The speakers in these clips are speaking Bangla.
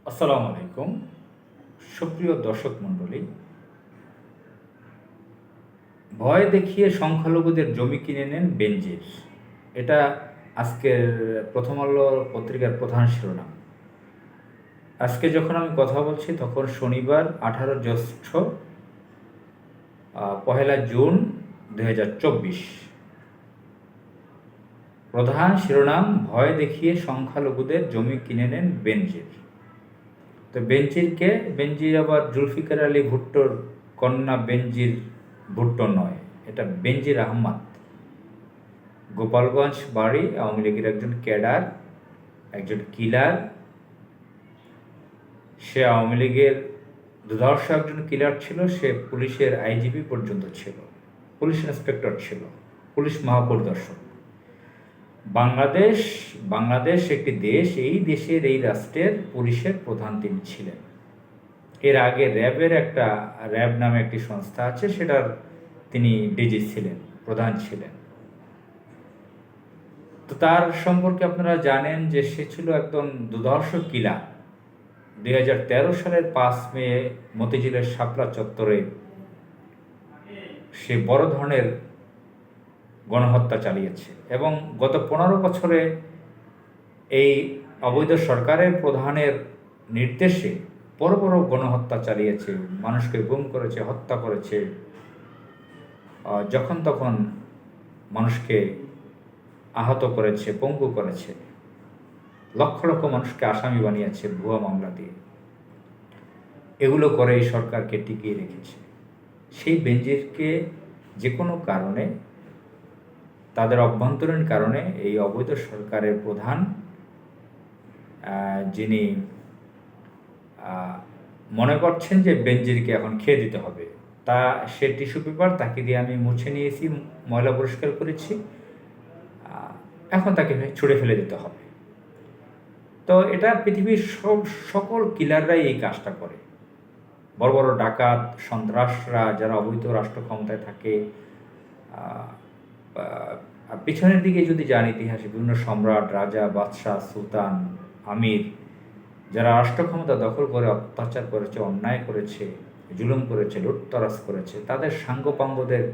আসসালামু আলাইকুম। সুপ্রিয় দর্শক মণ্ডলী, ভয় দেখিয়ে সংখ্যালঘুদের জমি কিনে নেন বেনজির। এটা আজকের প্রথম আলো পত্রিকার প্রধান শিরোনাম। আজকে যখন আমি কথা বলছি তখন শনিবার 18 জ্যৈষ্ঠ, পহেলা জুন 2024। প্রধান শিরোনাম, ভয় দেখিয়ে সংখ্যালঘুদের জমি কিনে নেন বেনজির। তো বেনজির আবার জুলফিকার আলী ভুট্টোর কন্যা বেনজির ভুট্টো নয়, এটা বেনজির আহমদ। গোপালগঞ্জ বাড়ি, আওয়ামী লীগের একজন ক্যাডার, একজন কিলার। সে আওয়ামী লীগের দুর্ধর্ষ একজন কিলার ছিল। সে পুলিশের আইজিপি পর্যন্ত ছিল, পুলিশ ইন্সপেক্টর ছিল, পুলিশ মহাপরিদর্শক। বাংলাদেশ বাংলাদেশ একটি দেশ, এই দেশের এই রাষ্ট্রের পুলিশের প্রধান তিনি ছিলেন। এর আগে র্যাব নামে একটি সংস্থা আছে, সেটার তিনি ডিজি ছিলেন, প্রধান ছিলেন। তো তার সম্পর্কে আপনারা জানেন যে সে ছিল একদম দুর্ধর্ষ কিলার। 2013 সালের 5 মে মতিঝিলের শাপলা চত্বরে সে বড় ধরনের গণহত্যা চালিয়েছে এবং গত 15 বছরে এই অবৈধ সরকারের প্রধানের নির্দেশে বড় বড় গণহত্যা চালিয়েছে, মানুষকে গুম করেছে, হত্যা করেছে, যখন তখন মানুষকে আহত করেছে, পঙ্গু করেছে, লক্ষ লক্ষ মানুষকে আসামি বানিয়েছে ভুয়া মামলা দিয়ে। এগুলো করে এই সরকারকে টিকিয়ে রেখেছে। সেই বেনজিরকে যে কোনো কারণে, তাদের অভ্যন্তরীণ কারণে, এই অবৈধ সরকারের প্রধান যিনি মনে করছেন যে বেনজিরকে এখন খেয়ে দিতে হবে, তা সে টিস্যু পেপার তাকে দিয়ে আমি মুছে নিয়েছি, ময়লা পরিষ্কার করেছি, এখন তাকে ছুঁড়ে ফেলে দিতে হবে। তো এটা পৃথিবীর সকল কিলাররাই এই কাজটা করে। বড় বড় ডাকাত, সন্ত্রাসরা, যারা অবৈধ রাষ্ট্র ক্ষমতায় থাকে, পিছনের দিকে যদি যান ইতিহাসে, বিভিন্ন সম্রাট, রাজা, বাদশাহ, সুলতান, আমির, যারা রাষ্ট্র ক্ষমতা দখল করে অত্যাচার করেছে, অন্যায় করেছে, জুলুম করেছে, লুটতরাজ করেছে, তাদের সাঙ্গপাঙ্গদের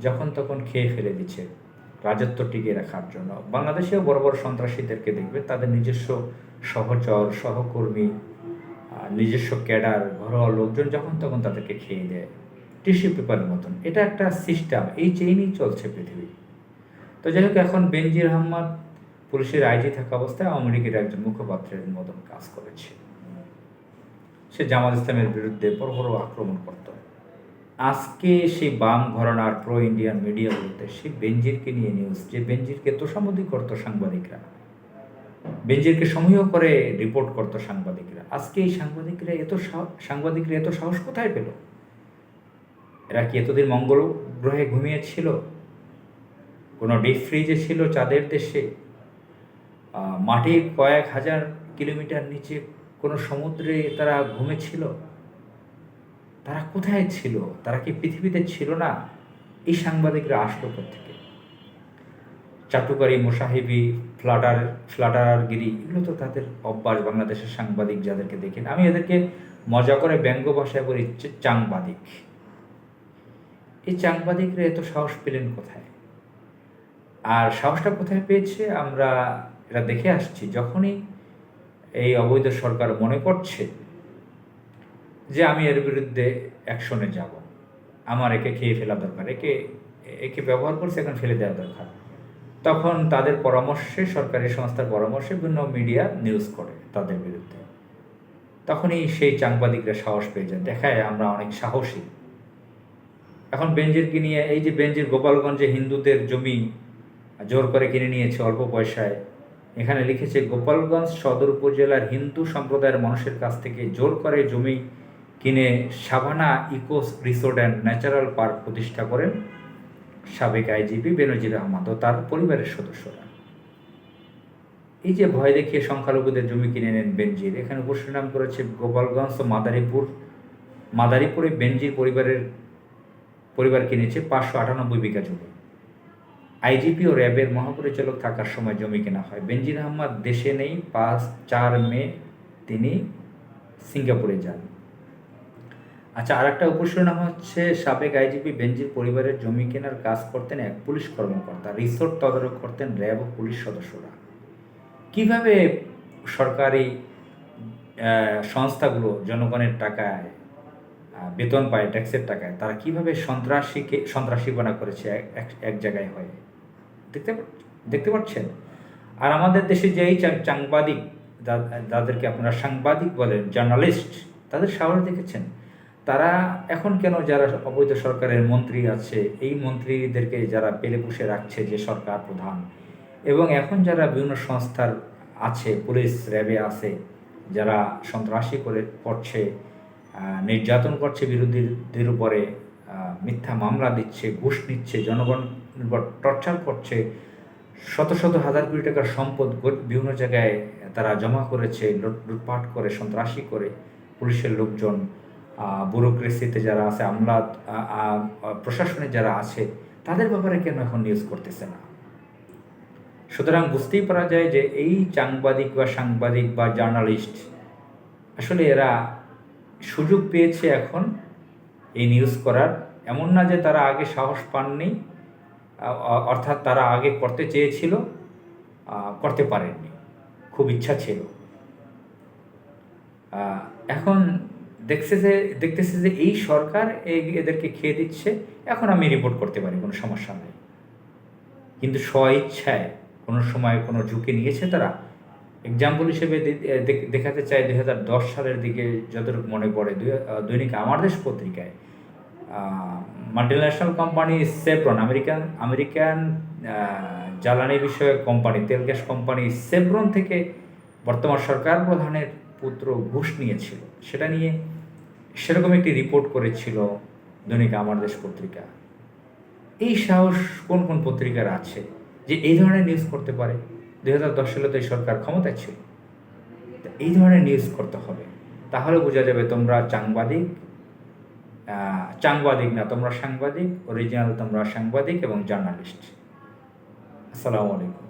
যখন তখন খেয়ে ফেলে দিচ্ছে রাজত্ব টিকিয়ে রাখার জন্য। বাংলাদেশেও বড় বড় সন্ত্রাসীদেরকে দেখবে, তাদের নিজস্ব সহচর, সহকর্মী, নিজস্ব ক্যাডার, ঘরোয়া লোকজন যখন তখন তাদেরকে খেয়ে দেয় টিস্যু পেপারের মতন। এটা একটা সিস্টেম, এই চেইনই চলছে পৃথিবী। তো যাই হোক, এখন বেনজির আহমদ পুলিশের আইজি থাকা অবস্থায় আওয়ামী লীগের একজন মুখপাত্রের মতন কাজ করেছে। সে জামাত ইসলামের বিরুদ্ধে বড় বড় আক্রমণ করত। আজকে সেই বাম ঘরানার প্রো ইন্ডিয়ান মিডিয়াগুলোতে সেই বেনজিরকে নিয়ে নিউজ, যে বেনজিরকে তোষামোদী করতো সাংবাদিকরা, বেনজিরকে সমীহ করে রিপোর্ট করতো সাংবাদিকরা। আজকে এই সাংবাদিকরা এত সাহস কোথায় পেল? এরা কি এতদিন মঙ্গল গ্রহে ঘুমিয়েছিল? কোনো ডিপ ফ্রিজে ছিল চাঁদের দেশে? মাটির কয়েক হাজার কিলোমিটার নিচে কোনো সমুদ্রে তারা ঘুমেছিল? তারা কোথায় ছিল? তারা কি পৃথিবীতে ছিল না? এই সাংবাদিকরা আসলো থেকে? চাটুকারি, মোসাহিবি, ফ্লাটারগিরি, এগুলো তো তাদের অভ্যাস। বাংলাদেশের সাংবাদিক যাদেরকে দেখেন, আমি এদেরকে মজা করে ব্যঙ্গ ভাষায় বলি চাংবাদিক। এই চাংবাদিকরা এত সাহস পেলেন কোথায়? আর সাহসটা কোথায় পেয়েছে আমরা এটা দেখে আসছি। যখনই এই অবৈধ সরকার মনে করছে যে আমি এর বিরুদ্ধে অ্যাকশনে যাব, আমার একে খেয়ে ফেলা দরকার, একে ব্যবহার করছে, এখন ফেলে দেওয়া দরকার, তখন তাদের পরামর্শে, সরকারি সংস্থার পরামর্শে বিভিন্ন মিডিয়া নিউজ করে তাদের বিরুদ্ধে। তখনই সেই সাংবাদিকরা সাহস পেয়ে যায়, দেখায় আমরা অনেক সাহসী। এখন বেনজিরকে নিয়ে, এই যে বেনজির গোপালগঞ্জে হিন্দুদের জমি জোর করে কিনে নিয়েছে অল্প পয়সায়, এখানে লিখেছে গোপালগঞ্জ সদর উপজেলার হিন্দু সম্প্রদায়ের মানুষের কাছ থেকে জোর করে জমি কিনে Savanna eco resort and natural park প্রতিষ্ঠা করেন সাবেক আইজিপি বেনজির আহমদ ও তার পরিবারের সদস্যরা। এই যে ভয় দেখিয়ে সংখ্যালঘুদের জমি কিনে নেন বেনজির, এখানে উপসনাম করেছে গোপালগঞ্জ ও মাদারীপুরে বেনজির পরিবার কিনেছে 598 বিঘা জমি। আইজিপি ও র্যাবের মহাপরিচালক থাকার সময় জমি কেনা হয়। বেনজির আহমদ দেশে নেই। 4 মে তিনি সিঙ্গাপুরে যান। আচ্ছা, আর একটা উপশিরোনাম হচ্ছে সাবেক আইজিপি বেনজির পরিবারের জমি কেনার কাজ করতেন এক পুলিশ কর্মকর্তা, রিসোর্ট তদারক করতেন র্যাব ও পুলিশ সদস্যরা। কিভাবে সরকারি সংস্থাগুলো জনগণের টাকায় বেতন পায়, ট্যাক্সের টাকায়, তারা কিভাবে সন্ত্রাসীপনা করেছে এক জায়গায় হয়ে দেখতে দেখতে পাচ্ছেন। আর আমাদের দেশে যে এই সাংবাদিক, যাদেরকে আপনারা সাংবাদিক বলেন, জার্নালিস্ট, তাদের সাহস দেখেছেন? তারা এখন কেন যারা অবৈধ সরকারের মন্ত্রী আছে, এই মন্ত্রীদেরকে যারা পেলে পুষে রাখছে যে সরকার প্রধান, এবং এখন যারা বিভিন্ন সংস্থার আছে, পুলিশ র্যাবে আছে, যারা সন্ত্রাসী করছে, নির্যাতন করছে বিরোধীদের উপরে, মিথ্যা মামলা দিচ্ছে, ঘুষ নিচ্ছে, জনগণের উপর টর্চার করছে, শত শত হাজার কোটি টাকার সম্পদ বিভিন্ন জায়গায় তারা জমা করেছে, লুটপাট করে, সন্ত্রাসী করে, পুলিশের লোকজন, ব্যুরোক্রেসিতে যারা আছে, আমলা, প্রশাসনে যারা আছে, তাদের ব্যাপারে কেন এখন নিউজ করতেছে না? সুতরাং বুঝতেই পারা যায় যে এই সাংবাদিক বা জার্নালিস্ট, আসলে এরা সুযোগ পেয়েছে এখন এই নিউজ করার। এমন না যে তারা আগে সাহস পাননি, অর্থাৎ তারা আগে করতে চেয়েছিল, করতে পারেননি, খুব ইচ্ছা ছিল। এখন দেখতেছে যে এই সরকার এদেরকে খেয়ে দিচ্ছে, এখন আমি রিপোর্ট করতে পারি, কোনো সমস্যা নেই। কিন্তু স্ব-ইচ্ছায় কোনো সময় কোনো ঝুঁকি নিয়েছে তারা? এক্সাম্পল হিসেবে দেখাতে চাই, 2010 সালের দিকে যতটুকু মনে পড়ে, দৈনিক আমার দেশ পত্রিকায় মাল্টিন্যাশনাল কোম্পানি সেভরন, আমেরিকান জ্বালানি বিষয়ক কোম্পানি, তেল গ্যাস কোম্পানি সেভরন থেকে বর্তমান সরকার প্রধানের পুত্র ঘুষ নিয়েছিল, সেটা নিয়ে সেরকম একটি রিপোর্ট করেছিল দৈনিক আমার দেশ পত্রিকা। এই সাহস কোন কোন পত্রিকার আছে যে এই ধরনের নিউজ করতে পারে? 2010 সালে তো এই সরকার ক্ষমতায় ছিল। এই ধরনের নিউজ করতে হবে, তাহলে বোঝা যাবে তোমরা সাংবাদিক না, তোমরা সাংবাদিক, অরিজিনাল তোমরা সাংবাদিক এবং জার্নালিস্ট। আসসালামু আলাইকুম।